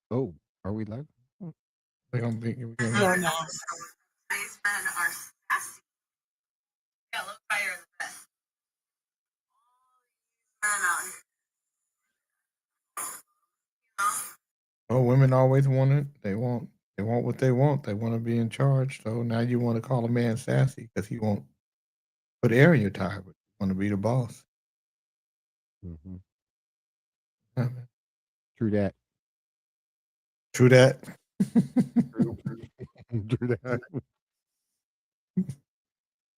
Oh, are we live? We're gonna be. We're gonna, No, no. These men are sassy. Yeah, look higher in the bed. Men out here, oh, women always want it. They want. They want what they want. They want to be in charge. So now you want to call a man sassy because he won't put air in your tire, but you want to be the boss. Mhm. Yeah, True that. true that. True. True that.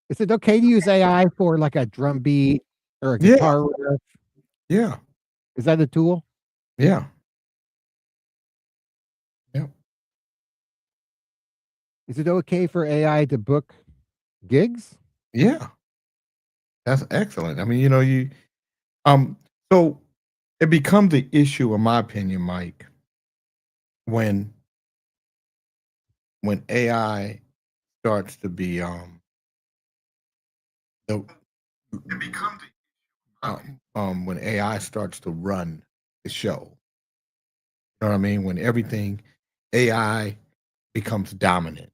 Is it okay to use AI for like a drum beat or a Yeah, guitar riff? yeah, Is that a tool? yeah, yeah, Is it okay for AI to book gigs? yeah. That's excellent. I mean, um. So it becomes the issue, in my opinion, Mike, when AI starts to be the it becomes when AI starts to run the show. You know what I mean? When everything AI becomes dominant.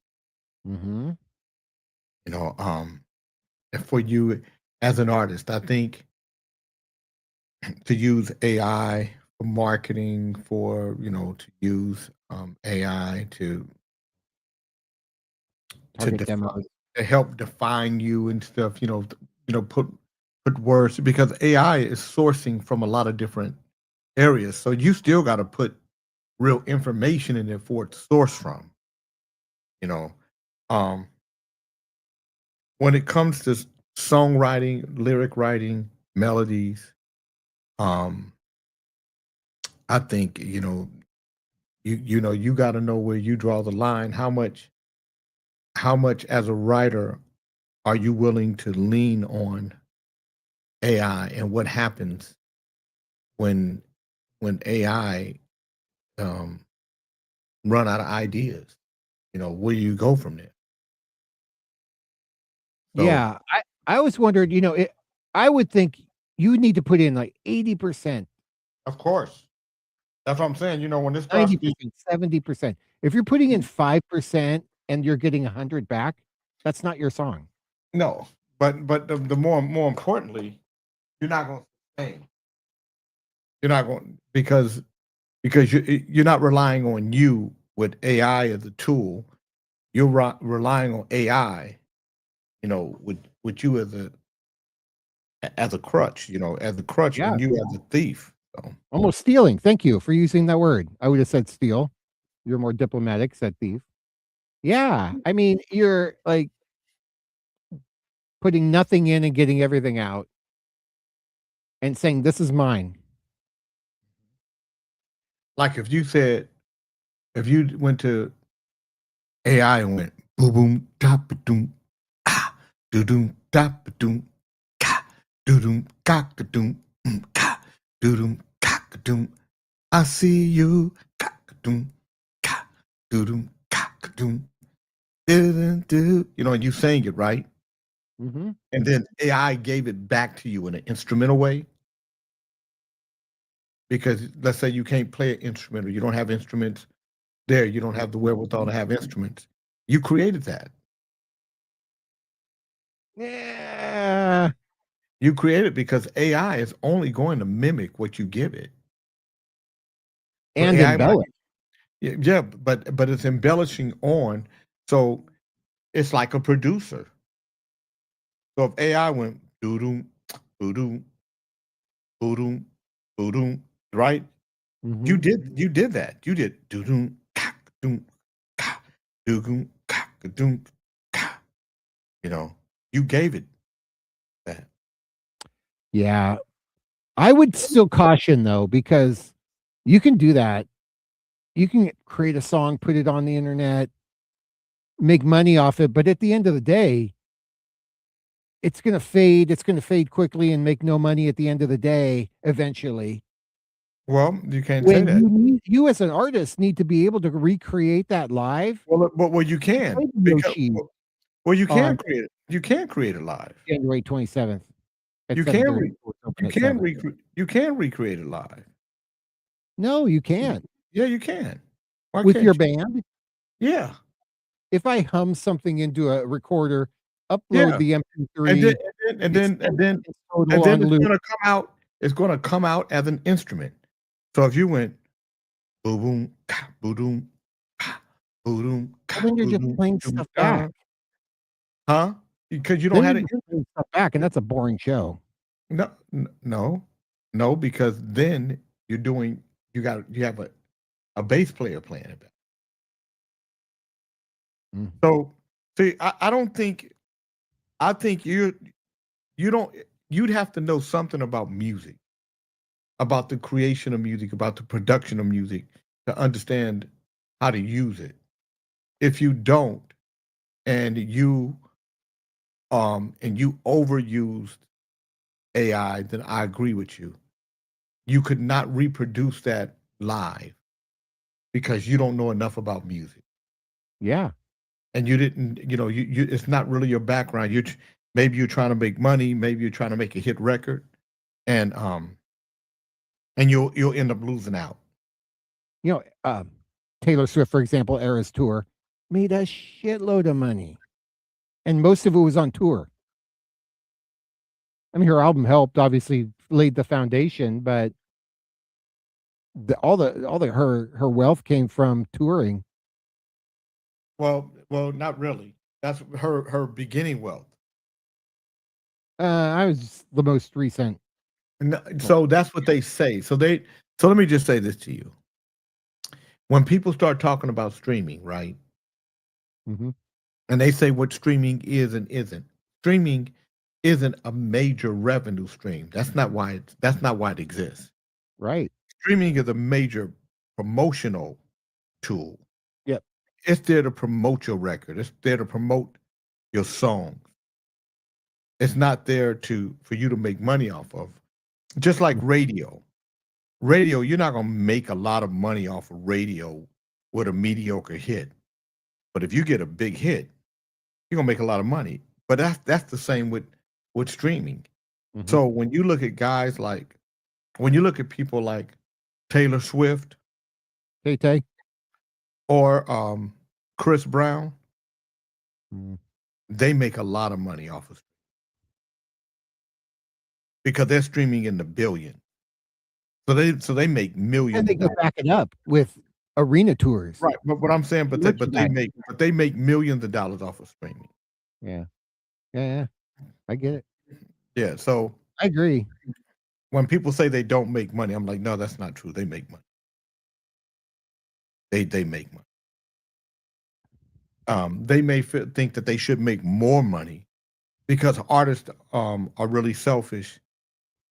Mhm. You know, and for you as an artist, I think to use AI for marketing, for to use AI to Target define demos. to help define you and stuff. Put words because AI is sourcing from a lot of different areas, so you still got to put real information in there for it to source from. You know, um, when it comes to songwriting, lyric writing, melodies, um, I think you got to know where you draw the line. How much as a writer are you willing to lean on AI, and what happens when AI um, run out of ideas? Where you go from there? So, Yeah, I always wondered, I would think you need to put in like 80%, of course, that's what I'm saying. When it starts to be 90%, 70%. If you're putting in 5% and you're getting 100 back, that's not your song. no, but the more importantly, you're not going to sustain. You're not going because you're not relying on you with AI as a tool. You're relying on AI, with you as a crutch, as a crutch, Yeah, and you as a thief. So, almost stealing. Thank you for using that word. I would have said steal. You're more diplomatic, said thief. Yeah, I mean, you're like putting nothing in and getting everything out and saying, "This is mine." like if you went to AI and went boom boom tap doom ah doo doom tap doom ka doo doom cock doom ka doo doom cock doom. I see you cock doom ka doo doom cock doom do. And you saying it right, Mhm. and then AI gave it back to you in an instrumental way. Because let's say you can't play an instrument or you don't have instruments there, you don't have the wherewithal to have instruments. You created that. Yeah, You create it because AI is only going to mimic what you give it. So and AI might, embellish. yeah, but it's embellishing on. So it's like a producer. So if AI went doo doo doo doo doo doo, right? You Mhm. did that. You did doo doo ka doo ka doo doo ka doo ka. You know, you gave it that. Yeah. I would still caution though, because you can do that. You can create a song, put it on the internet, make money off it, but at the end of the day, it's gonna fade. It's gonna fade quickly and make no money at the end of the day eventually. Well, you can't say When that. you as an artist need to be able to recreate that live. Well, you I can played because Yoshi you can on create it. You can create it live. January 27th at You can 7:30. re It's open you at can 7. recreate you can recreate it live. No, you can't. Yeah, you can. Why with your can't you? band? Yeah, If I hum something into a recorder, upload yeah. the And then MP3, and then and it's then 10 and then seconds total and then on loop. it's gonna come out as an instrument. So if you went boom boom ka boom ka boom Well, ka then you're just boom playing doom stuff back. da, huh? Because you don't Then have you're it. just playing stuff back, and that's a boring show. No, no, no, because then you're doing you have a bass player playing it back. Mm. So see, I don't think I think you don't you'd have to know something about music, about the creation of music, about the production of music to understand how to use it. If you don't and you overused AI, then I agree with you. You could not reproduce that live because you don't know enough about music. Yeah. And you didn't, you it's not really your background. Maybe you're trying to make money, maybe you're trying to make a hit record, and you'll end up losing out. You know, Taylor Swift, for example, Eras Tour made a shitload of money, and most of it was on tour. I mean, her album helped, obviously laid the foundation, but all the her wealth came from touring. Well, not really. That's her beginning wealth. I was the most recent. So that's what they say. So let me just say this to you. When people start talking about streaming, right? Mhm. And they say what streaming is and isn't. Streaming isn't a major revenue stream. That's not why it exists. Right. Streaming is a major promotional tool. Yep. It's there to promote your record. It's there to promote your song. It's not there for you to make money off of. Just like radio. Radio, you're not gonna make a lot of money off of radio with a mediocre hit. But if you get a big hit, you're gonna make a lot of money. But that's the same with streaming. Mhm. So when you look at people like Taylor Swift Tay-Tay? or Chris Brown, Mm. they make a lot of money off of because they're streaming in the billion. So they make And millions they of go dollars. back it up with arena tours, Right. But what I'm saying, merchandise. but they make millions of dollars off of streaming. Yeah. Yeah, yeah. I get it. Yeah. So I agree. when people say they don't make money, I'm like, no, that's not true. They make money. They make money. They may think that they should make more money because artists are really selfish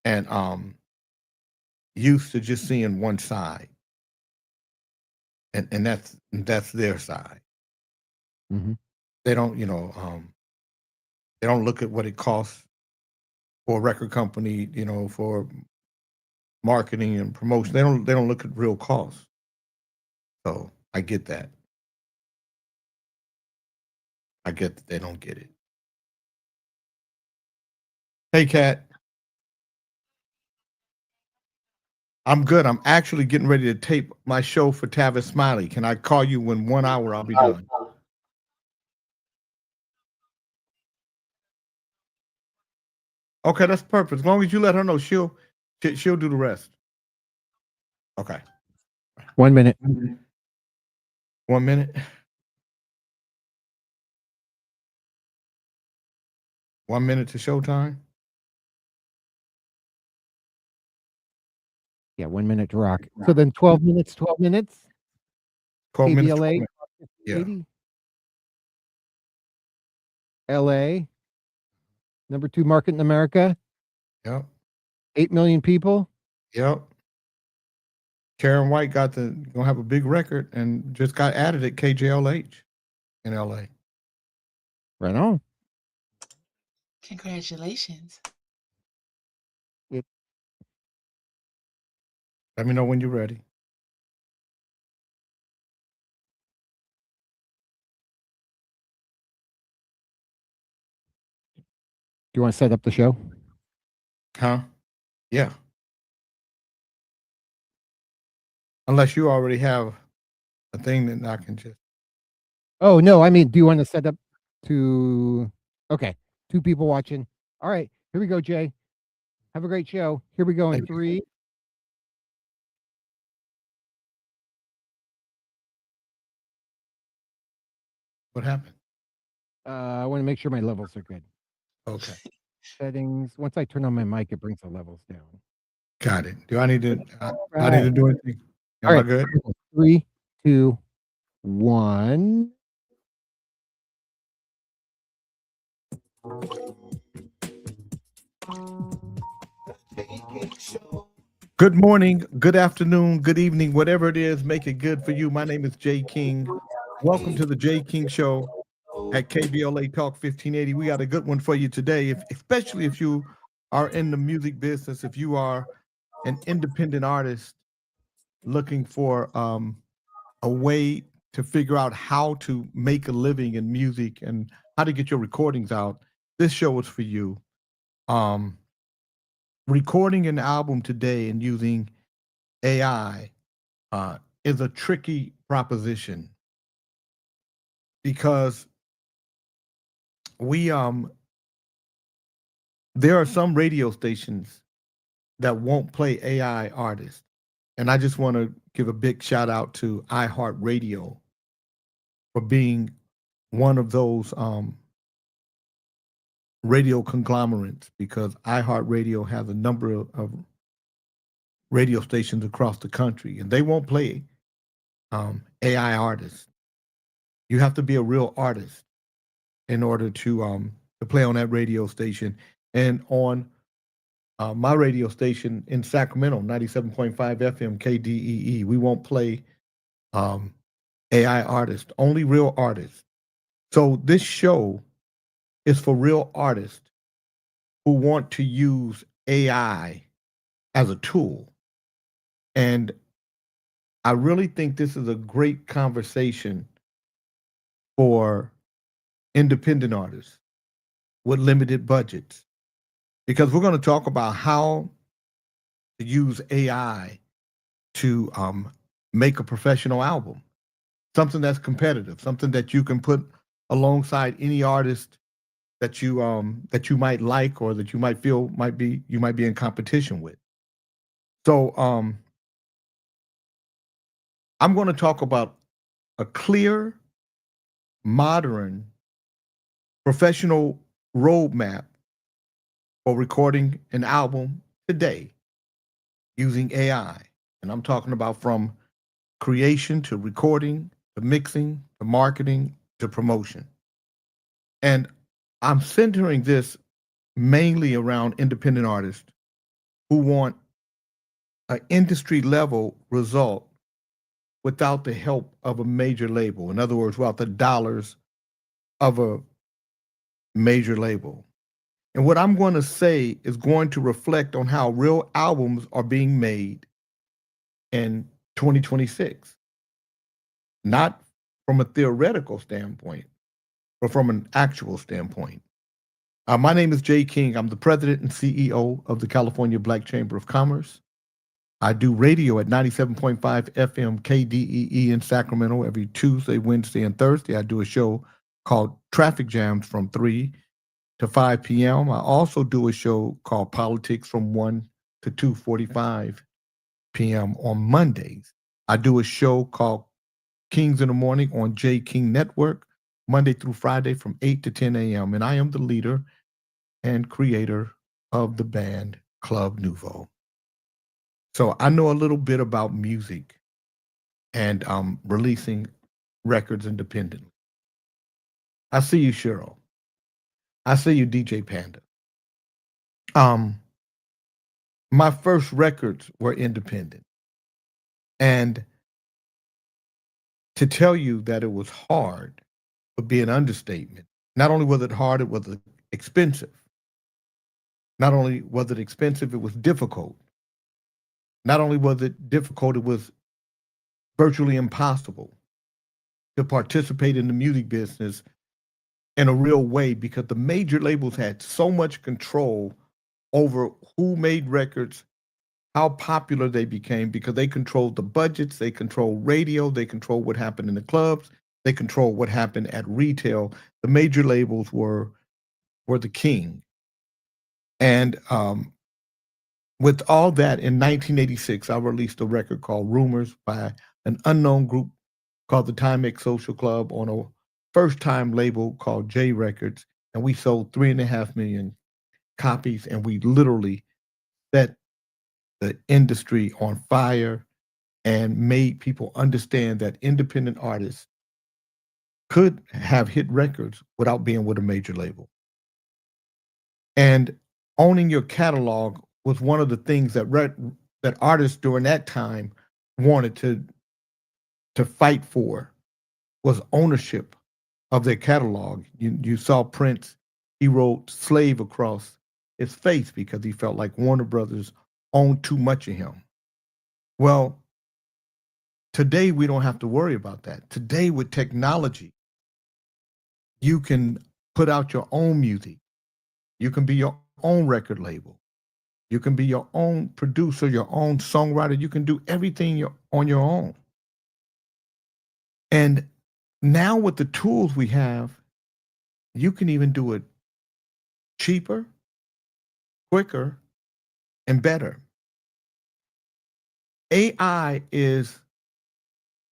and used to just seeing one side, and that's their side. Mhm. They don't, they don't look at what it costs for a record company, for marketing and promotion. They don't look at real costs. So I get that. I get that they don't get it. Hey, Kat, I'm good. I'm actually getting ready to tape my show for Tavis Smiley. Can I call you when 1 hour I'll be done? Okay, that's perfect. As long as you let her know, she'll do the rest. Okay. 1 minute. 1 minute. 1 minute to showtime. Yeah, 1 minute to rock. So then 12 minutes, 12 minutes? 12 minutes. 12 KBLA, minutes. Yeah. 80, LA, number 2 market in America, Yep. 8 million people. Yep. Karen White gonna have a big record and just got added at KJLH in LA. Right on. Congratulations. It Let me know when you're ready. Do you wanna set up the show? Huh? Yeah. Unless you already have a thing that I can just. Oh, no, I mean, do you wanna set up to okay, 2 people watching. Alright, here we go, Jay. Have a great show. Here we go in Thank you. 3. What happened? I wanna make sure my levels are good. Okay, Settings. Once I turn on my mic, it brings the levels down. got it. Do I need to? Do I need Alright. to do anything? Am I Alright. good? 3, 2, 1. Good morning, good afternoon, good evening, whatever it is, make it good for you. My name is Jay King. Welcome to the Jay King Show at KBLA Talk 1580. We got a good one for you today, especially if you are in the music business, if you are an independent artist looking for a way to figure out how to make a living in music and how to get your recordings out. This show is for you. Recording an album today and using AI is a tricky proposition because we there are some radio stations that won't play AI artists, and I just want to give a big shout out to iHeartRadio for being one of those radio conglomerates because iHeartRadio has a number of radio stations across the country, and they won't play AI artists. You have to be a real artist in order to play on that radio station. And on my radio station in Sacramento, 97.5 FM KDEE, we won't play AI artists, only real artists. So this show is for real artists who want to use AI as a tool. And I really think this is a great conversation for independent artists with limited budgets because we're going to talk about how to use AI to make a professional album, something that's competitive, something that you can put alongside any artist that you might like or that you might feel you might be in competition with. So I'm going to talk about a clear, modern, professional roadmap for recording an album today using AI. And I'm talking about from creation to recording to mixing to marketing to promotion. And I'm centering this mainly around independent artists who want an industry level result without the help of a major label. In other words, without the dollars of a major label. And what I'm going to say is going to reflect on how real albums are being made in 2026, not from a theoretical standpoint, but from an actual standpoint. My name is Jay King. I'm the president and CEO of the California Black Chamber of Commerce. I do radio at 97.5 FM KDEE in Sacramento every Tuesday, Wednesday, and Thursday. I do a show called Traffic Jams from 3 to 5 p.m. I also do a show called Politics from 1 to 2:45 p.m. on Mondays. I do a show called Kings in the Morning on J King Network, Monday through Friday from 8 to 10 a.m. And I am the leader and creator of the band Club Nouveau. So I know a little bit about music and releasing records independently. I see you, Cheryl. I see you, DJ Panda. My first records were independent. And to tell you that it was hard would be an understatement. Not only was it hard, it was expensive. Not only was it expensive, it was difficult. Not only was it difficult, it was virtually impossible to participate in the music business in a real way because the major labels had so much control over who made records, how popular they became because they controlled the budgets, they controlled radio, they controlled what happened in the clubs, they controlled what happened at retail. The major labels were the king. And with all that, in 1986, I released a record called Rumors by an unknown group called the Timex Social Club on a first time label called J Records. And we sold 3.5 million copies, and we literally set the industry on fire and made people understand that independent artists could have hit records without being with a major label. And owning your catalog was one of the things that that artists during that time wanted to fight for, was ownership of their catalog. You saw Prince, he wrote slave across his face because he felt like Warner Brothers owned too much of him. Well, today we don't have to worry about that. Today with technology, you can put out your own music. You can be your own record label. You can be your own producer, your own songwriter. You can do everything on your own. And now with the tools we have, you can even do it cheaper, quicker, and better. AI is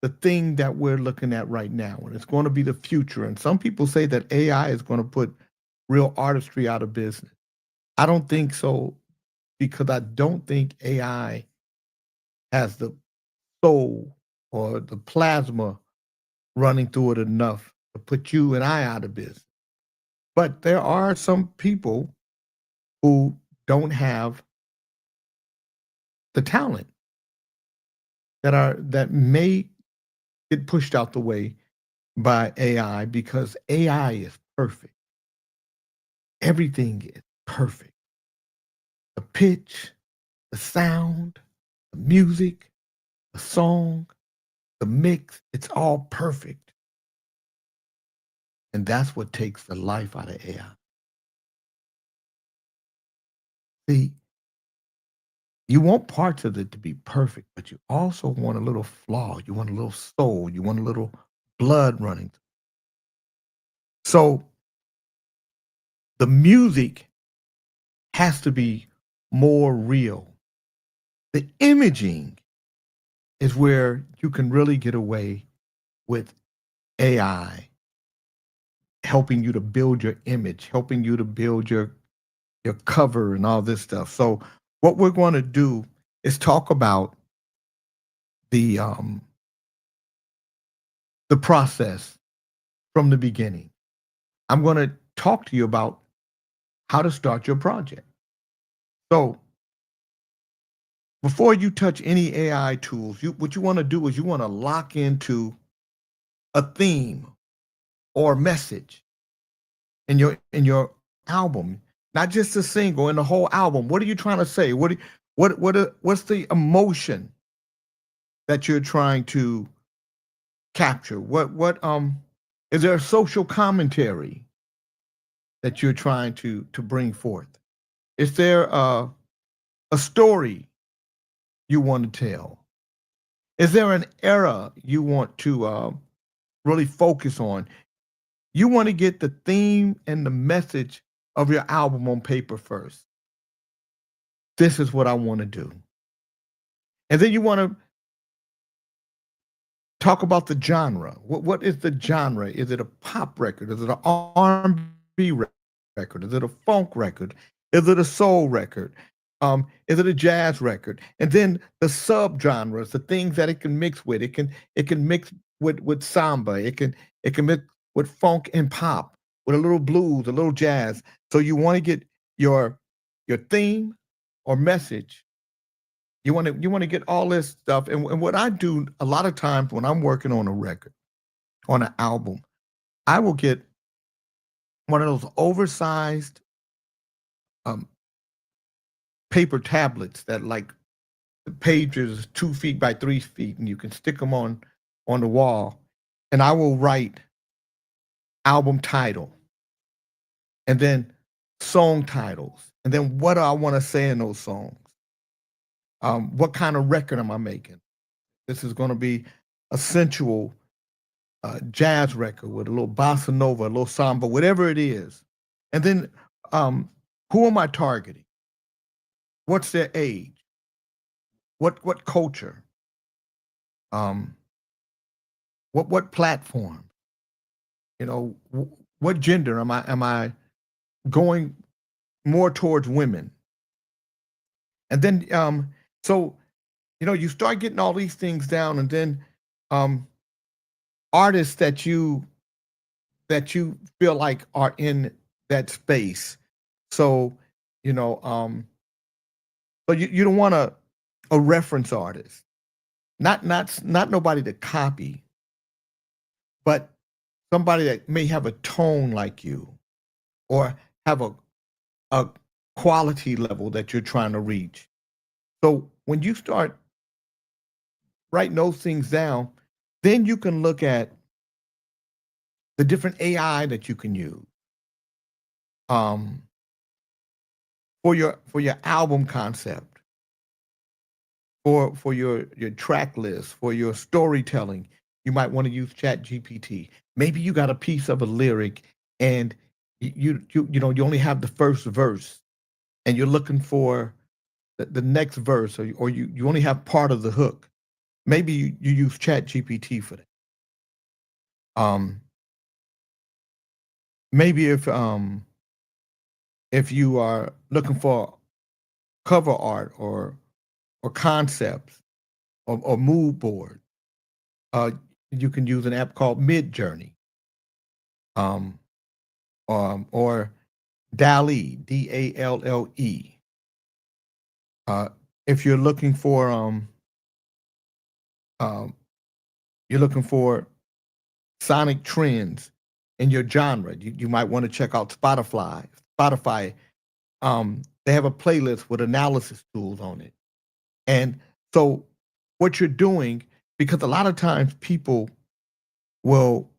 the thing that we're looking at right now, and it's going to be the future. And some people say that AI is going to put real artistry out of business. I don't think so, because I don't think AI has the soul or the plasma running through it enough to put you and I out of business. But there are some people who don't have the talent that may get pushed out the way by AI, because AI is perfect. Everything is perfect. The pitch, the sound, the music, the song, the mix, it's all perfect. And that's what takes the life out of AI. See, you want parts of it to be perfect, but you also want a little flaw. You want a little soul. You want a little blood running. So the music has to be more real. The imaging is where you can really get away with AI helping you to build your image, helping you to build your cover and all this stuff. So what we're going to do is talk about the process from the beginning. I'm going to talk to you about how to start your project. So before you touch any AI tools, what you want to do is you want to lock into a theme or message in your album, not just a single, in the whole album. What are you trying to say? What's the emotion that you're trying to capture? What is there a social commentary that you're trying to bring forth? Is there a story you want to tell? Is there an era you want to really focus on? You want to get the theme and the message of your album on paper first. This is what I want to do. And then you want to talk about the genre. What is the genre? Is it a pop record? Is it an R&B record? Is it a funk record? Is it a soul record? Is it a jazz record? And then the subgenres, the things that it can mix with. It can mix with samba. It can mix with funk and pop, with a little blues, a little jazz. So you want to get your theme or message. You want to get all this stuff. And what I do a lot of times when I'm working on a record, on an album, I will get one of those oversized paper tablets that, like, the pages 2 feet by 3 feet, and you can stick them on the wall. And I will write album title, and then song titles, and then what do I want to say in those songs. What kind of record am I making? This is going to be a sensual jazz record with a little bossa nova, a little samba, whatever it is. And then who am I targeting? What's their age? What culture? What platform? You know, what gender am I going more towards women? And then so you start getting all these things down, and then artists that you feel like are in that space. So you know but you don't want a reference artist, not nobody to copy, but somebody that may have a tone like you, or have a quality level that you're trying to reach. So when you start writing those things down, then you can look at the different AI that you can use for your album concept, for your track list, for your storytelling. You might want to use Chat GPT. Maybe you got a piece of a lyric and you only have the first verse, and you're looking for the next verse, or you only have part of the hook. Maybe you use Chat GPT for that. Maybe if you are looking for cover art or concepts or mood board, you can use an app called Midjourney, or DALL-E, DALLE. If you're looking for sonic trends in your genre, you might want to check out Spotify. They have a playlist with analysis tools on it. And so what you're doing, because a lot of times people will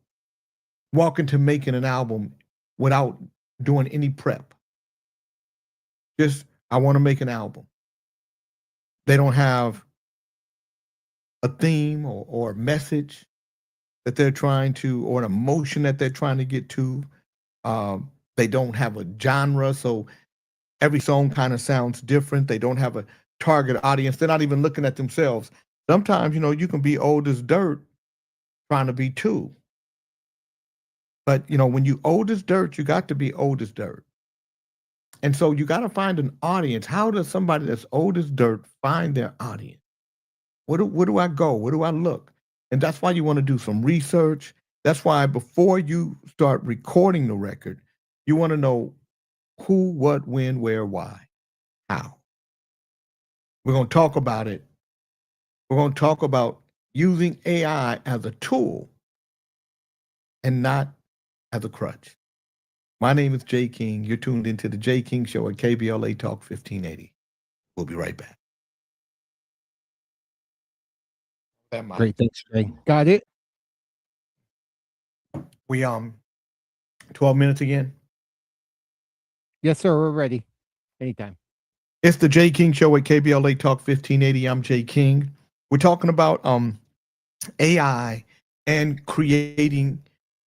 walk into making an album without doing any prep. Just, I want to make an album. They don't have a theme or a message that they're trying to, or an emotion that they're trying to get to. They don't have a genre, so every song kind of sounds different. They don't have a target audience. They're not even looking at themselves. Sometimes, you can be old as dirt trying to be too. But, when you old as dirt, you got to be old as dirt. And so you got to find an audience. How does somebody that's old as dirt find their audience? Where do I go? Where do I look? And that's why you want to do some research. That's why before you start recording the record, you want to know who, what, when, where, why, how. We're going to talk about it. We're going to talk about using AI as a tool and not as a crutch. My name is Jay King. You're tuned into the Jay King Show at KBLA Talk 1580. We'll be right back. Great, thanks, Jay. Got it. We 12 minutes again. Yes, sir. We're ready. Anytime. It's the Jay King Show at KBLA Talk 1580. I'm Jay King. We're talking about AI and creating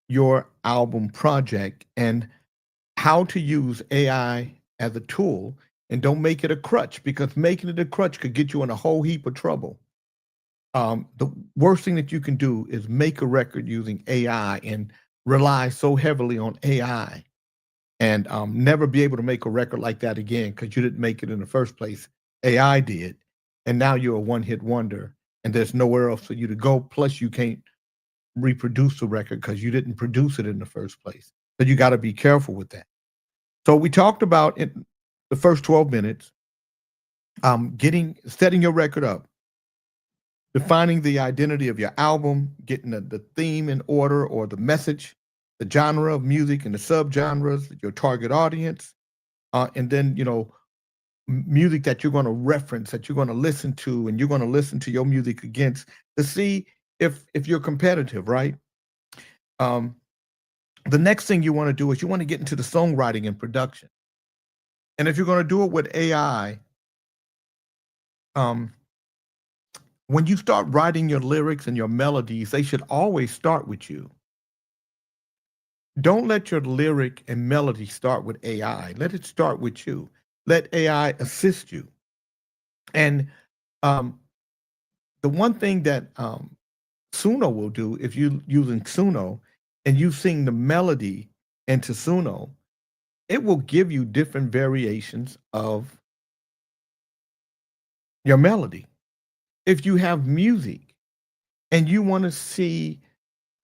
your album project, and how to use AI as a tool, and don't make it a crutch, because making it a crutch could get you in a whole heap of trouble. The worst thing that you can do is make a record using AI and rely so heavily on AI, and never be able to make a record like that again, because you didn't make it in the first place. AI did, and now you're a one-hit wonder, and there's nowhere else for you to go. Plus, you can't reproduce the record because you didn't produce it in the first place. So you got to be careful with that. So we talked about in the first 12 minutes, setting your record up, defining the identity of your album, getting the theme in order, or the message, the genre of music and the subgenres, your target audience, and then, music that you're going to reference, that you're going to listen to, and you're going to listen to your music against, to see if you're competitive, right? The next thing you want to do is you want to get into the songwriting and production. And if you're going to do it with AI, um, when you start writing your lyrics and your melodies, they should always start with you. Don't let your lyric and melody start with AI. Let it start with you. Let AI assist you. And um, the one thing that Suno will do, if you're using Suno and you sing the melody into Suno, it will give you different variations of your melody. If you have music and you want to see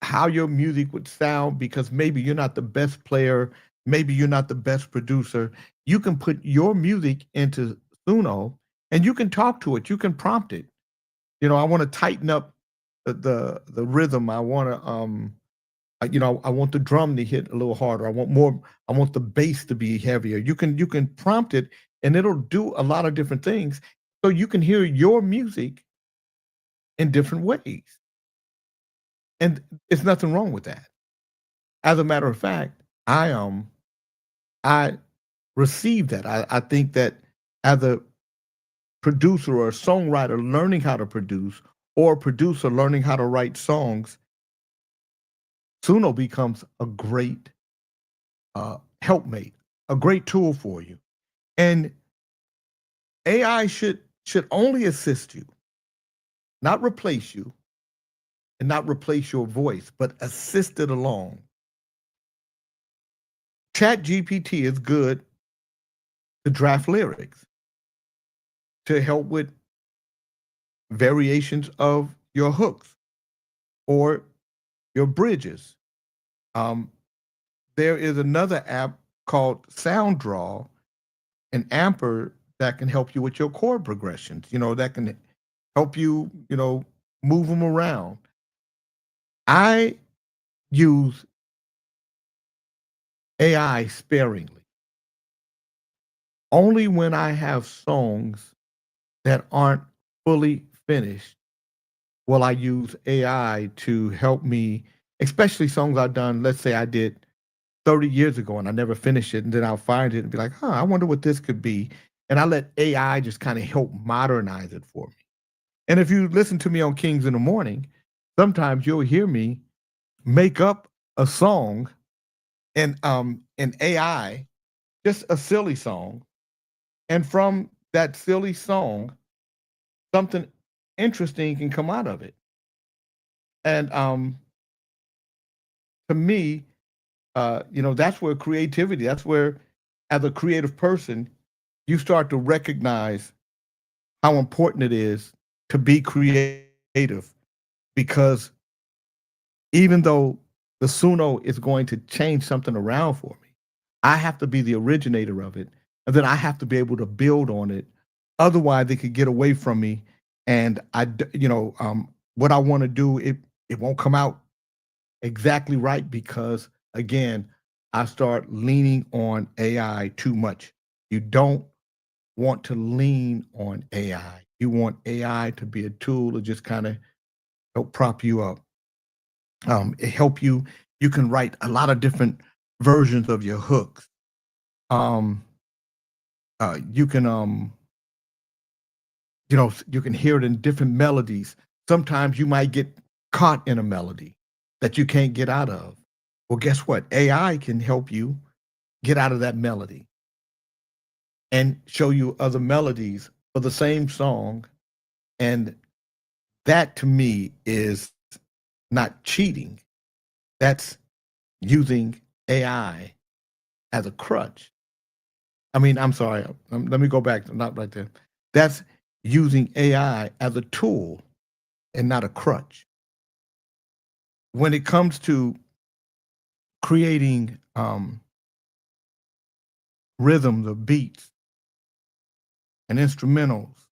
how your music would sound because maybe you're not the best player, maybe you're not the best producer, you can put your music into Suno and you can talk to it. You can prompt it. I want to tighten up the rhythm. I want to I want the drum to hit a little harder. I want the bass to be heavier. You can prompt it and it'll do a lot of different things so you can hear your music in different ways. And it's nothing wrong with that. As a matter of fact, I receive that. I think that as a producer or a songwriter learning how to produce or a producer learning how to write songs, Suno becomes a great helpmate, a great tool for you. And AI should only assist you, not replace you, and not replace your voice, but assist it along. Chat GPT is good to draft lyrics, to help with variations of your hooks or your bridges. Um, there is another app called SoundDraw, an amper that can help you with your chord progressions, that can help you, move them around. I use AI sparingly. Only when I have songs that aren't fully finished will I use AI to help me, especially songs I've done. Let's say I did 30 years ago and I never finished it, and then I'll find it and be like, huh, I wonder what this could be. And I let AI just kind of help modernize it for me. And if you listen to me on Kings in the Morning, sometimes you'll hear me make up a song in AI, just a silly song. And from that silly song, something interesting can come out of it. And to me, that's where creativity, that's where, as a creative person, you start to recognize how important it is to be creative because even though the Suno is going to change something around for me, I have to be the originator of it, and then I have to be able to build on it. Otherwise, they could get away from me, and what I want to do, it won't come out exactly right because again, I start leaning on AI too much. You don't want to lean on AI. You want AI to be a tool to just kind of help prop you up. It help you. You can write a lot of different versions of your hooks. Um, you can you can hear it in different melodies. Sometimes you might get caught in a melody that you can't get out of. Well, guess what? AI can help you get out of that melody and show you other melodies for the same song. And that to me is not cheating. That's using AI as a crutch. I mean, I'm sorry. Let me go back. Not right there. That's using AI as a tool and not a crutch. When it comes to creating rhythms or beats and instrumentals,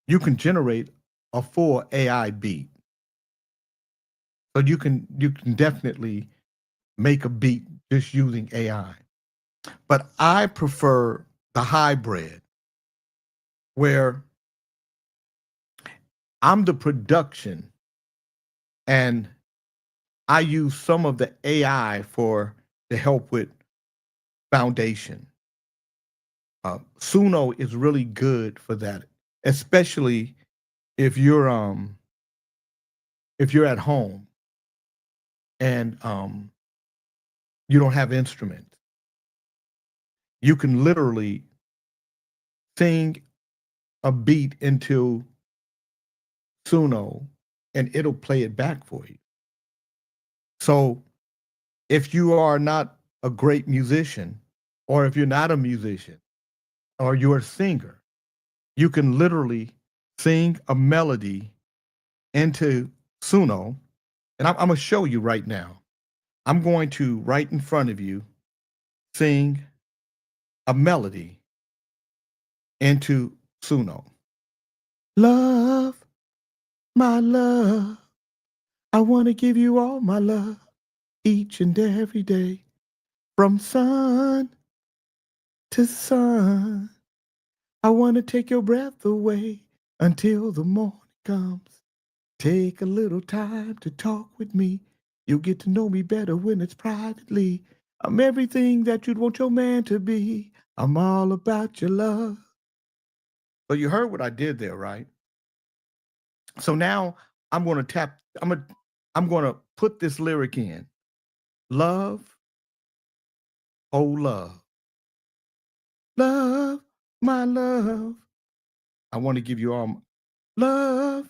you can generate a full AI beat. So you can definitely make a beat just using AI. But I prefer the hybrid where I'm the production and I use some of the AI for to help with foundation, Suno is really good for that, especially if you're at home and you don't have instruments. You can literally sing a beat into Suno and it'll play it back for you. So if you are not a great musician, or if you're not a musician, or you're a singer, you can literally sing a melody into Suno. And I'm going to show you right now. I'm going to, right in front of you, sing a melody into Suno. Love, my love, I want to give you all my love each and every day, from sun to sun. I want to take your breath away until the morning comes. Take a little time to talk with me. You'll get to know me better when it's privately. I'm everything that you'd want your man to be. I'm all about your love. So you heard what I did there, right? So now I'm going to tap. I'm going to put this lyric in. Love, oh love, love, my love. I want to give you all love,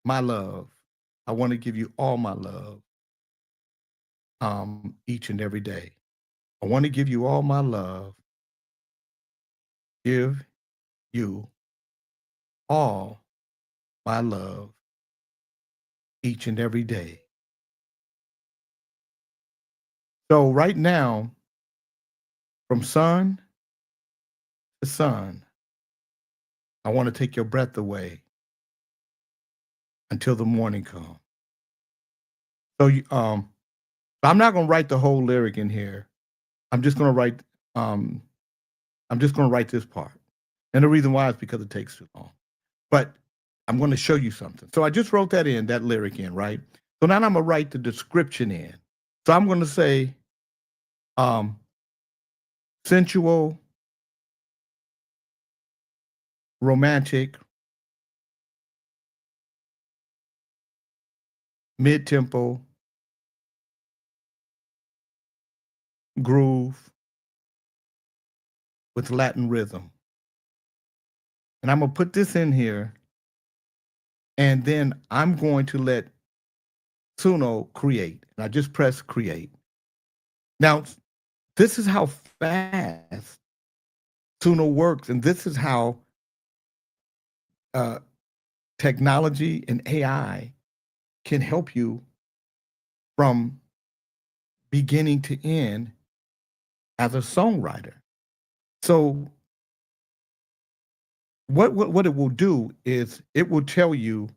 my love. I want to give you all my love, each and every day. I want to give you all my love. Give you all my love each and every day. So right now, from sun to sun, I want to take your breath away until the morning comes. So I'm not going to write the whole lyric in here. I'm just going to write this part. And the reason why is because it takes too long. But I'm going to show you something. So I just wrote that lyric in, right? So now I'm going to write the description in. So I'm going to say sensual, romantic, mid-tempo, groove with Latin rhythm. And I'm going to put this in here, and then I'm going to let Suno create. And I just press create. Now, this is how fast Suno works, and this is how technology and AI can help you from beginning to end as a songwriter. So what it will do is it will tell you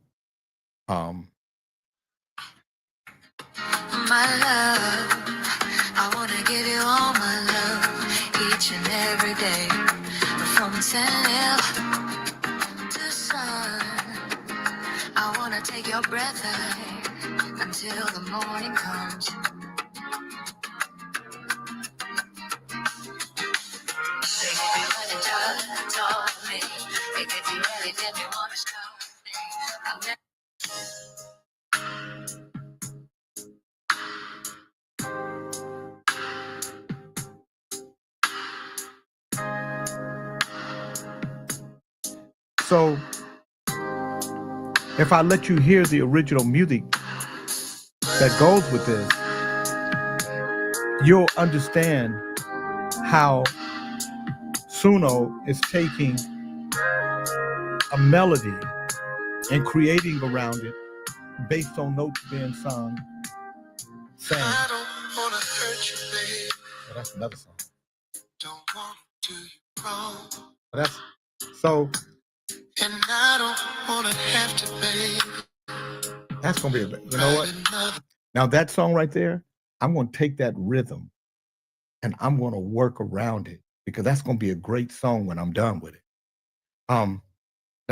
My love, I want to give you all my love each and every day, from sun to sun. I want to take your breath away until the morning comes. They give you really talk me. They give you really did me want to stop me. I'll never so if I let you hear the original music that goes with this, you'll understand how Suno is taking a melody and creating around it based on notes being sung. I don't wanna hurt you, babe. Well, that's another song. Don't wanna do you wrong. But that's so. And I don't wanna have to, babe. That's gonna be you know what? Now that song right there, I'm gonna take that rhythm and I'm gonna work around it because that's gonna be a great song when I'm done with it. Let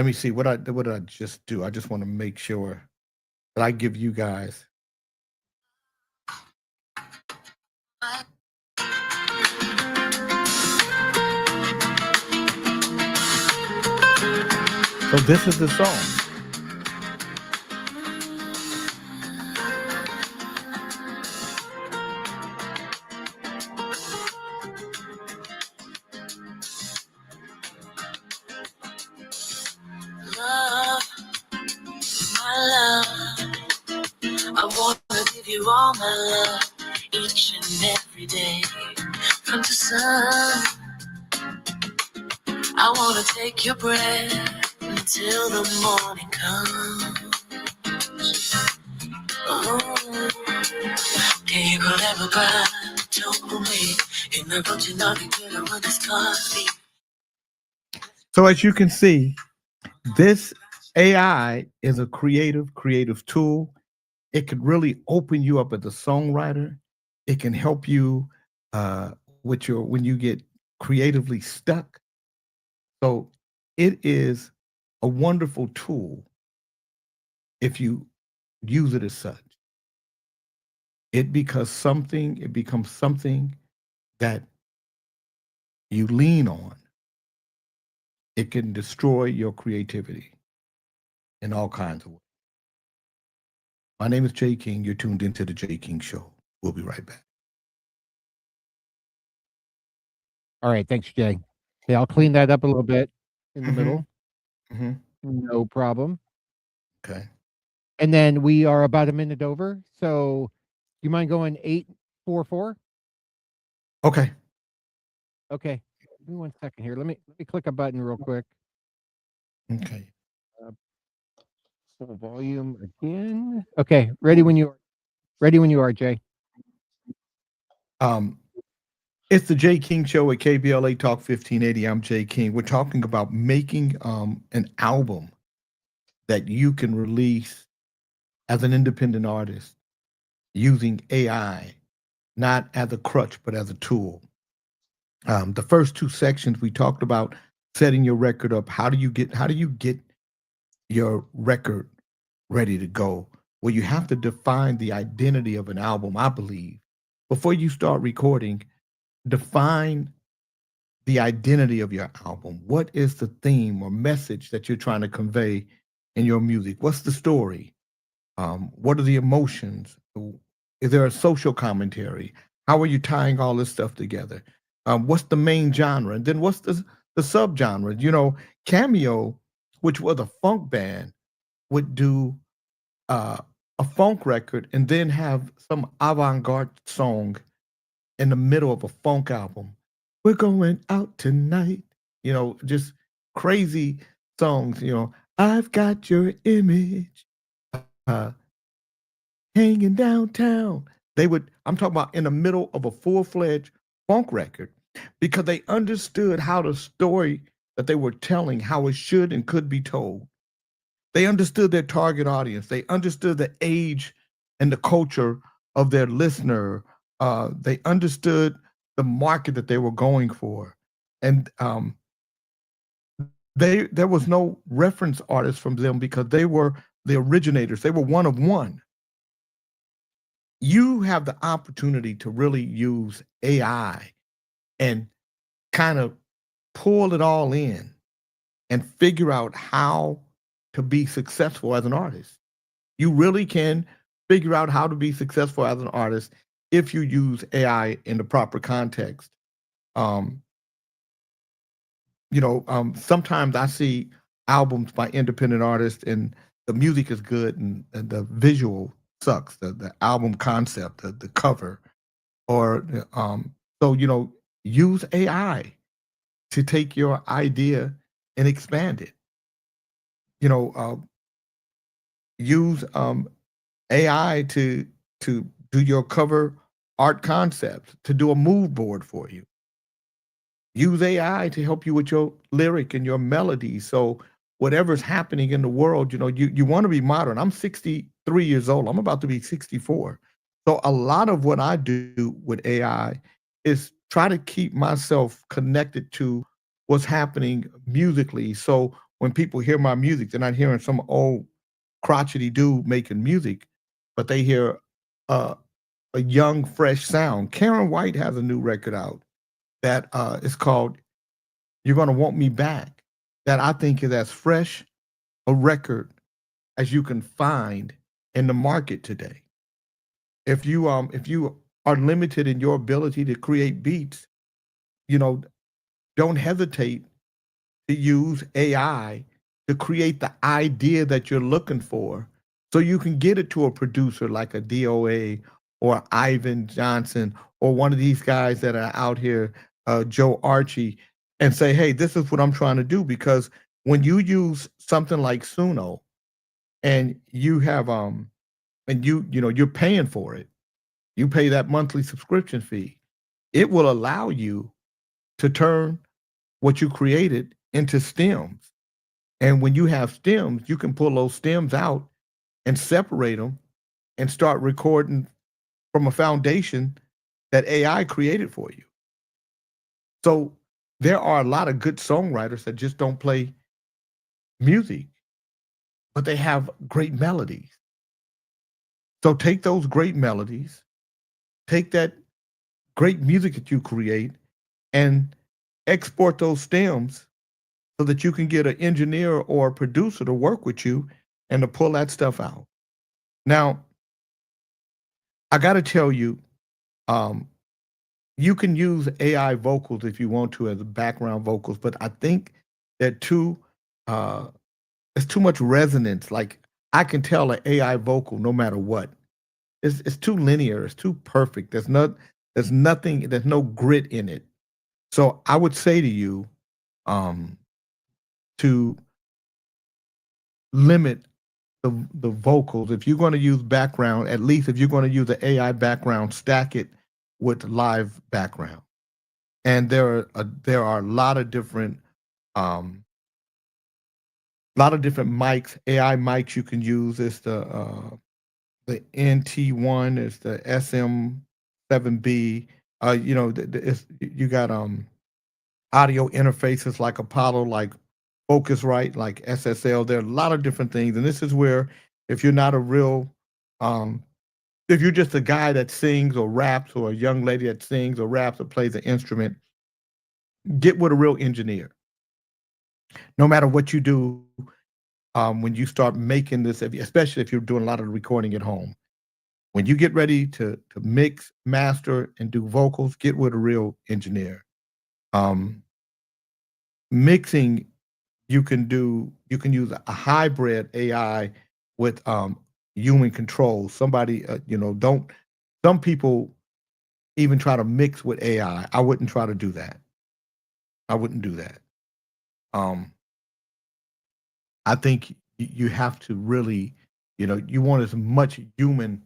me see what did I just do. I just want to make sure that I give you guys. So this is the song. Love, my love. I wanna give you all my love each and every day. From the sun, I wanna take your breath until the morning comes. Oh, can you collaborate? Don't me in the road, you know you better when this coffee. So as you can see, this AI is a creative tool. It could really open you up as a songwriter. It can help you with your when you get creatively stuck. So it is a wonderful tool if you use it as such. It becomes something that you lean on. It can destroy your creativity in all kinds of ways. My name is Jay King. You're tuned into the Jay King Show. We'll be right back. All right, thanks, Jay. Okay, I'll clean that up a little bit in the Mhm. middle. Mhm. No problem. Okay. And then we are about a minute over. So you mind going 844? Okay. Okay. Give me 1 second here. Let me click a button real quick. Okay. Full volume again. Okay, ready when you are, Jay. Um, it's the Jay King Show at KBLA Talk 1580. I'm Jay King. We're talking about making an album that you can release as an independent artist using AI, not as a crutch, but as a tool. The first two sections we talked about setting your record up. How do you get your record ready to go? Well, you have to define the identity of an album, I believe. Before you start recording, define the identity of your album. What is the theme or message that you're trying to convey in your music? What's the story? What are the emotions? Is there a social commentary? How are you tying all this stuff together? What's the main genre? And then what's the subgenre? You know, Cameo, which was a funk band, would do uh, a funk record and then have some avant-garde song in the middle of a funk album. We're going out tonight. You know, just crazy songs. You know, I've got your image. Uh, hanging downtown. I'm talking about in the middle of a full-fledged funk record because they understood how the story that they were telling, how it should and could be told. They understood their target audience. They understood the age and the culture of their listener. They understood the market that they were going for. And there was no reference artist from them because they were the originators. They were one of one. You have the opportunity to really use AI and kind of pull it all in and figure out how to be successful as an artist. You really can figure out how to be successful as an artist if you use AI in the proper context. Um, sometimes I see albums by independent artists and the music is good and the visual sucks, the album concept, the cover, or so use AI to take your idea and expand it. Use AI to do your cover art concepts, to do a mood board for you. Use AI to help you with your lyric and your melody. So whatever's happening in the world, you want to be modern. I'm 63 years old. I'm about to be 64. So a lot of what I do with AI is try to keep myself connected to what's happening musically. So when people hear my music, they're not hearing some old crotchety dude making music, but they hear a young, fresh sound. Karen White has a new record out that is called "You're Gonna Want Me Back," that I think is as fresh a record as you can find in the market today. If you are limited in your ability to create beats, you know, don't hesitate to use AI to create the idea that you're looking for so you can get it to a producer like a DOA or Ivan Johnson or one of these guys that are out here, Joe Archie, and say, hey, this is what I'm trying to do. Because when you use something like Suno and you have and you're paying for it, you pay that monthly subscription fee, it will allow you to turn what you created into stems. And when you have stems, you can pull those stems out and separate them and start recording from a foundation that AI created for you. So there are a lot of good songwriters that just don't play music, but they have great melodies. So take those great melodies, take that great music that you create, and export those stems so that you can get an engineer or a producer to work with you and to pull that stuff out. Now, I got to tell you, um, you can use AI vocals if you want to as background vocals, but I think they're too, uh, it's too much resonance. Like I can tell an AI vocal no matter what. It's too linear. It's too perfect. There's nothing. There's no grit in it. So I would say to you, um, to limit the vocals. If you're going to use background, at least if you're going to use the AI background, stack it with live background. And there are a um, lot of different mics, AI mics you can use. It's the NT1, it's the SM7B. You got audio interfaces like Apollo, like Focusrite, like SSL. There are a lot of different things, and this is where if you're not a real, if you're just a guy that sings or raps, or a young lady that sings or raps or plays an instrument, get with a real engineer. No matter what you do, when you start making this, especially if you're doing a lot of recording at home, when you get ready to mix, master, and do vocals, get with a real engineer. Um, Mixing, you can use a hybrid AI with human control. Somebody, don't. Some people even try to mix with AI. I wouldn't try to do that. I wouldn't do that. Um, I think you have to really, you want as much human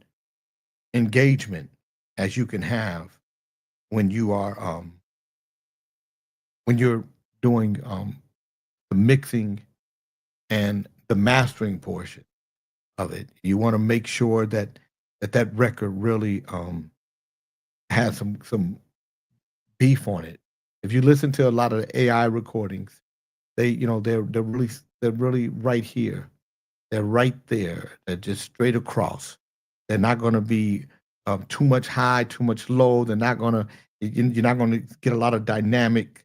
engagement as you can have when you're doing the mixing and the mastering portion of it. You want to make sure that record really has some beef on it. If you listen to a lot of the AI recordings, they're really right here. They're right there. They're just straight across. They're not going to be too much high, too much low. They're not going to. You're not going to get a lot of dynamic.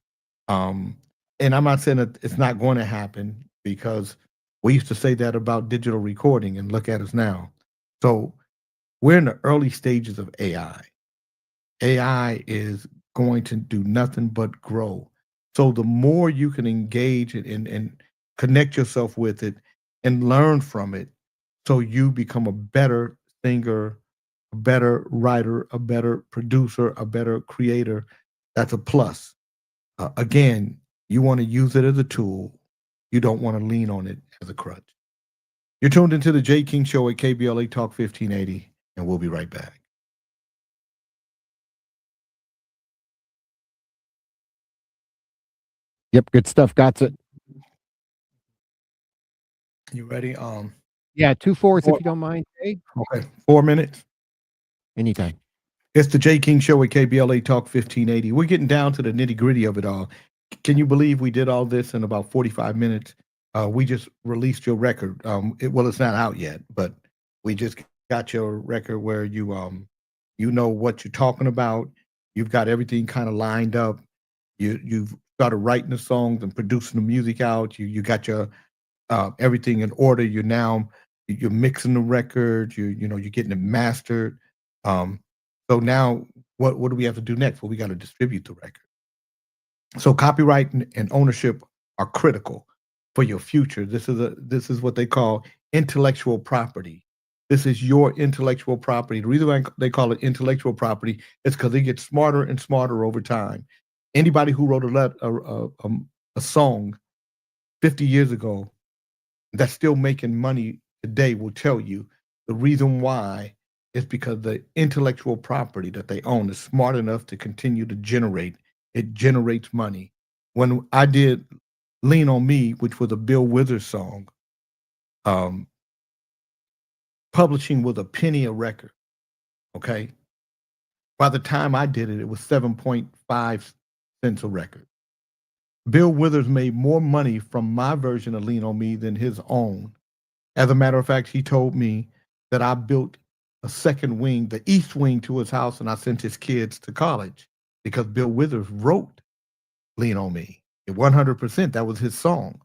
And I'm not saying that it's not going to happen, because we used to say that about digital recording, and look at us now. So we're in the early stages of AI. AI is going to do nothing but grow. So the more you can engage and connect yourself with it and learn from it, so you become a better singer, a better writer, a better producer, a better creator, that's a plus. Again, you want to use it as a tool. You don't want to lean on it as a crutch. You're tuned into the Jay King Show at KBLA Talk 1580, and we'll be right back. Yep, good stuff. Got it. You ready? Yeah, 2 fourths if you don't mind. Hey, Okay, 4 minutes. anytime. It's the Jay King Show at KBLA Talk 1580. We're getting down to the nitty gritty of it all. Can you believe we did all this in about 45 minutes? We just released your record. It's not out yet, but we just got your record where you know what you're talking about. You've got everything kind of lined up. You've started writing the songs and producing the music out. You got your everything in order. You're mixing the record. You're getting it mastered. Um, so now, what do we have to do next? Well, we got to distribute the record. So copyright and ownership are critical for your future. This is what they call intellectual property. This is your intellectual property. The reason why they call it intellectual property is because it gets smarter and smarter over time. Anybody who wrote a song 50 years ago that's still making money today will tell you the reason why is because the intellectual property that they own is smart enough to continue to generate. It generates money. When I did Lean on Me, which was a Bill Withers song, um, publishing was a penny a record. Okay. By the time I did it, it was 7.5 cents a record. Bill Withers made more money from my version of Lean on Me than his own. As a matter of fact, he told me that I built a second wing, the east wing, to his house, and I sent his kids to college because Bill Withers wrote Lean on Me. 100%, that was his song.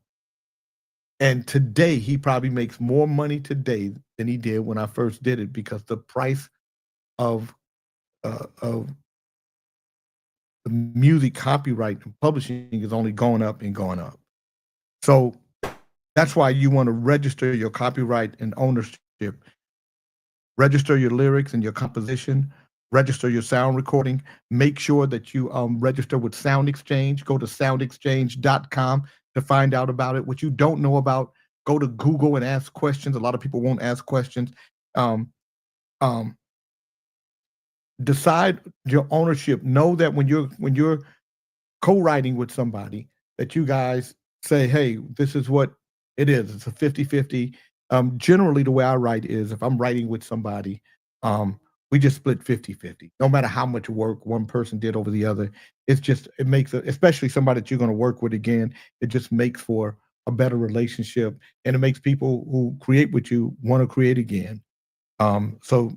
And today, he probably makes more money today than he did when I first did it because the price of the music copyright and publishing is only going up and going up. So that's why you want to register your copyright and ownership. Register your lyrics and your composition. Register your sound recording. Make sure that you register with Sound Exchange. Go to soundexchange.com to find out about it. What you don't know about, go to Google and ask questions. A lot of people won't ask questions. Decide your ownership. Know that when you're co-writing with somebody, that you guys say, hey, this is what it is. It's a 50-50. Generally, the way I write is if I'm writing with somebody, we just split 50-50. No matter how much work one person did over the other, it makes especially somebody that you're going to work with again, it just makes for a better relationship, and it makes people who create with you want to create again. So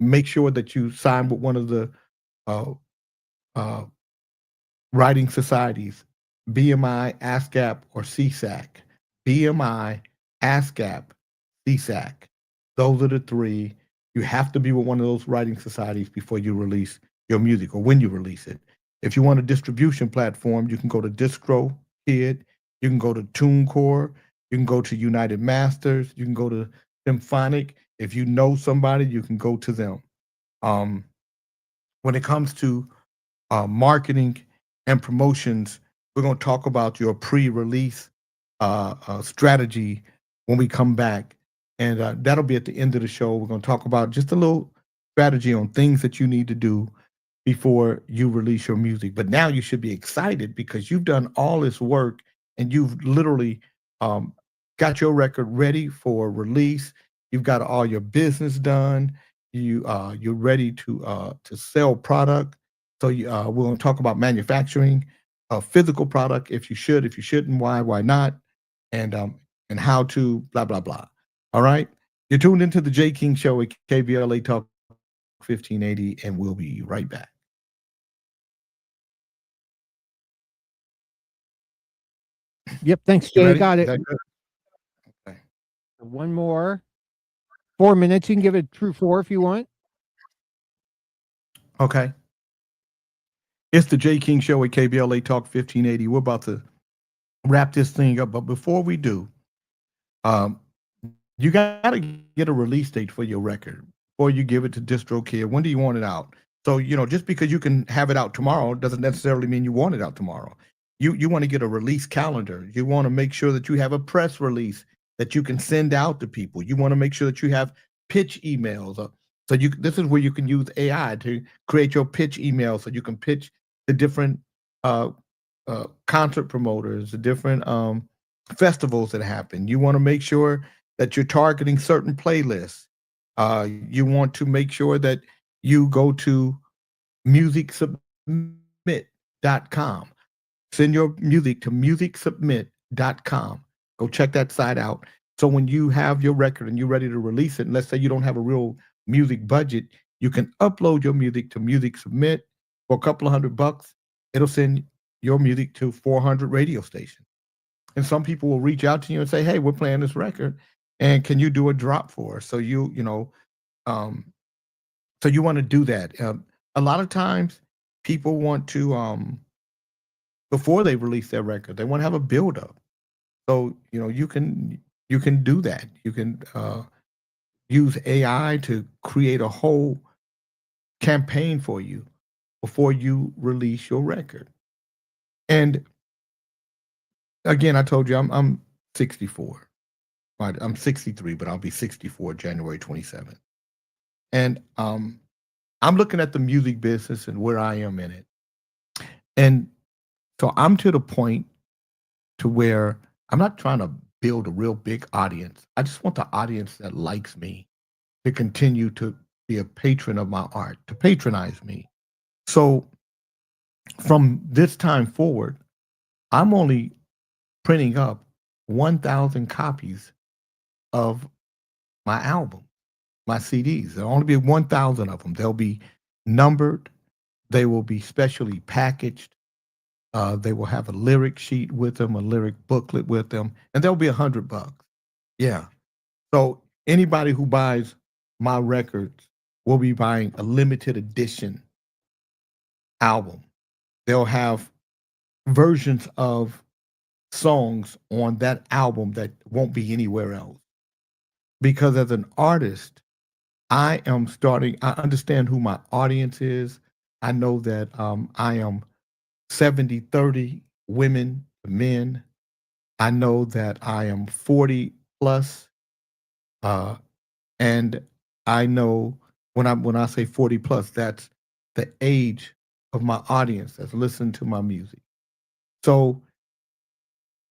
make sure that you sign with one of the writing societies, BMI, ASCAP, or CSAC. BMI, ASCAP, CSAC. Those are the three. You have to be with one of those writing societies before you release your music or when you release it. If you want a distribution platform, you can go to DistroKid, you can go to TuneCore, you can go to United Masters, you can go to Symphonic. If you know somebody, you can go to them. When it comes to marketing and promotions, we're going to talk about your pre-release strategy when we come back. And that'll be at the end of the show. We're going to talk about just a little strategy on things that you need to do before you release your music. But now you should be excited because you've done all this work and you've literally got your record ready for release. You've got all your business done. You're ready to sell product. So we're going to talk about manufacturing a physical product. If you shouldn't, why not, and how to blah blah blah. All right, you're tuned into the J King Show at KBLA Talk 1580, and we'll be right back. Yep. Thanks, You Jay. ready? Got Is it. that good? Okay. One more. 4 minutes. You can give it true 4 if you want. Okay. It's the J King Show at KBLA Talk 1580. We're about to wrap this thing up, but before we do, you got to get a release date for your record before you give it to DistroKid. When do you want it out? So, just because you can have it out tomorrow doesn't necessarily mean you want it out tomorrow. You want to get a release calendar. You want to make sure that you have a press release that you can send out to people. You want to make sure that you have pitch emails. So this is where you can use AI to create your pitch email so you can pitch the different concert promoters, the different festivals that happen. You want to make sure that you're targeting certain playlists. You want to make sure that you go to musicsubmit.com. Send your music to musicsubmit.com. Go check that site out. So when you have your record and you're ready to release it, and let's say you don't have a real music budget, you can upload your music to Music Submit for a couple of $100. It'll send your music to 400 radio stations. And some people will reach out to you and say, "Hey, we're playing this record, and can you do a drop for us?" So um, so you want to do that. A lot of times, people want to before they release their record, they want to have a build up. So you can do that. You can use AI to create a whole campaign for you before you release your record. And again, I told you I'm 64. Right, I'm 63, but I'll be 64 January 27th. And I'm looking at the music business and where I am in it. And so I'm to the point to where I'm not trying to build a real big audience. I just want the audience that likes me to continue to be a patron of my art, to patronize me. So from this time forward, I'm only printing up 1,000 copies of my album, my CDs. There'll only be 1,000 of them. They'll be numbered. They will be specially packaged. They will have a lyric sheet with them, a lyric booklet with them, and they'll be $100. Yeah. So anybody who buys my records will be buying a limited edition album. They'll have versions of songs on that album that won't be anywhere else. Because as an artist, I understand who my audience is. I know that I am 70-30 women to men. I know that I am 40 plus. Uh, and I know when I say 40 plus, that's the age of my audience that's listening to my music. So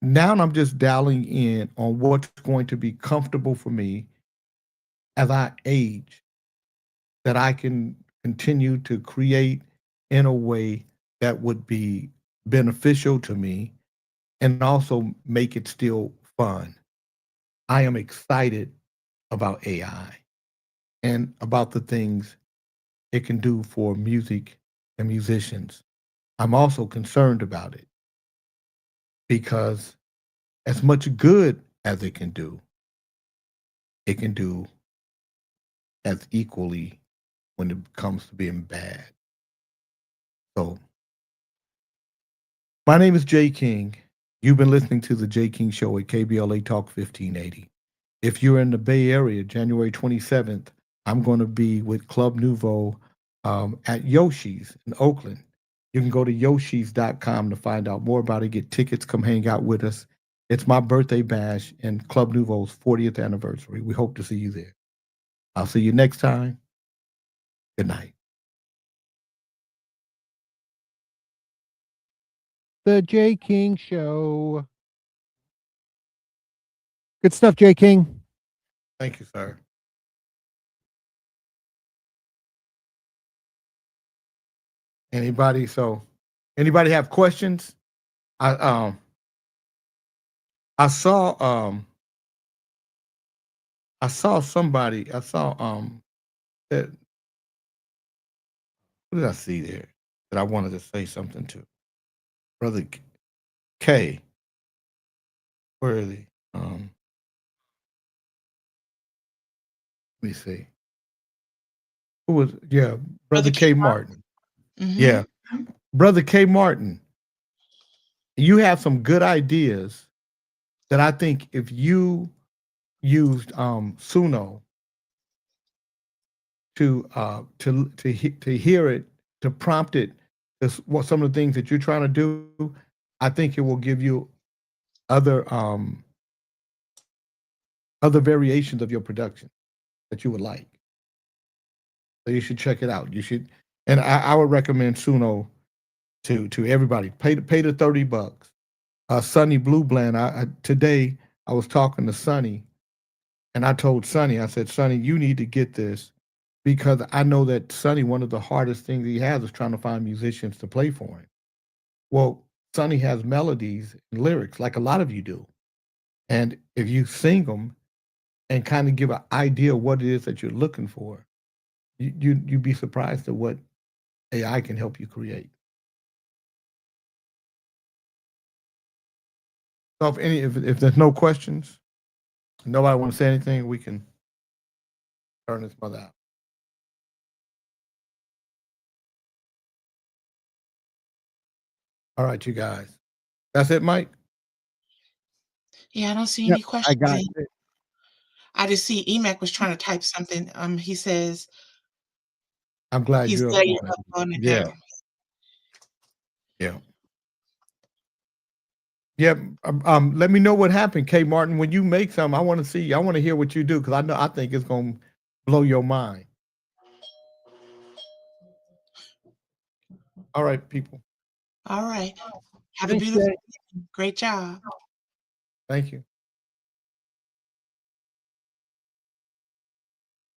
now I'm just dialing in on what's going to be comfortable for me as I age, that I can continue to create in a way that would be beneficial to me and also make it still fun. I am excited about AI and about the things it can do for music and musicians. I'm also concerned about it because as much good as it can do as equally when it comes to being bad. So, my name is Jay King. You've been listening to the Jay King Show at KBLA Talk 1580. If you're in the Bay Area, January 27th, I'm going to be with Club Nouveau at Yoshi's in Oakland. You can go to yoshis.com to find out more about it, get tickets, come hang out with us. It's my birthday bash and Club Nouveau's 40th anniversary. We hope to see you there. I'll see you next time. Good night. The Jay King Show. Good stuff, Jay King. Thank you, sir. Anybody have questions? I um I saw somebody that what did I see there that I wanted to say something to? Brother K. Where is he? Let me see. Who was yeah, Brother K. Martin. Mm-hmm. Yeah. Brother K. Martin, you have some good ideas that I think if you used Suno to hear it, to prompt it, what some of the things that you're trying to do, I think it will give you other other variations of your production that you would like. So you should check it out. You should, and I would recommend Suno to everybody. Pay the $30. Sonny Blue Blend. Today I was talking to Sonny, and I told Sonny, I said, Sonny, you need to get this because I know that Sonny, one of the hardest things he has is trying to find musicians to play for him. Well, Sonny has melodies and lyrics like a lot of you do. And if you sing them and kind of give an idea of what it is that you're looking for, you'd be surprised at what AI can help you create. So if there's no questions, nobody want to say anything, we can turn this mother out. All right, you guys. That's it, Mike? Yeah, I don't see Yep, any I questions got in. it. I just see Emac was trying to type something. He says I'm glad he's you're up glad you're on up it. on it Yeah, now. yeah. Yeah, let me know what happened, K. Martin. When you make some, I want to see. I want to hear what you do because I think it's gonna blow your mind. All right, people. All right. Have a Thanks, beautiful Jay. evening. Great job. Thank you.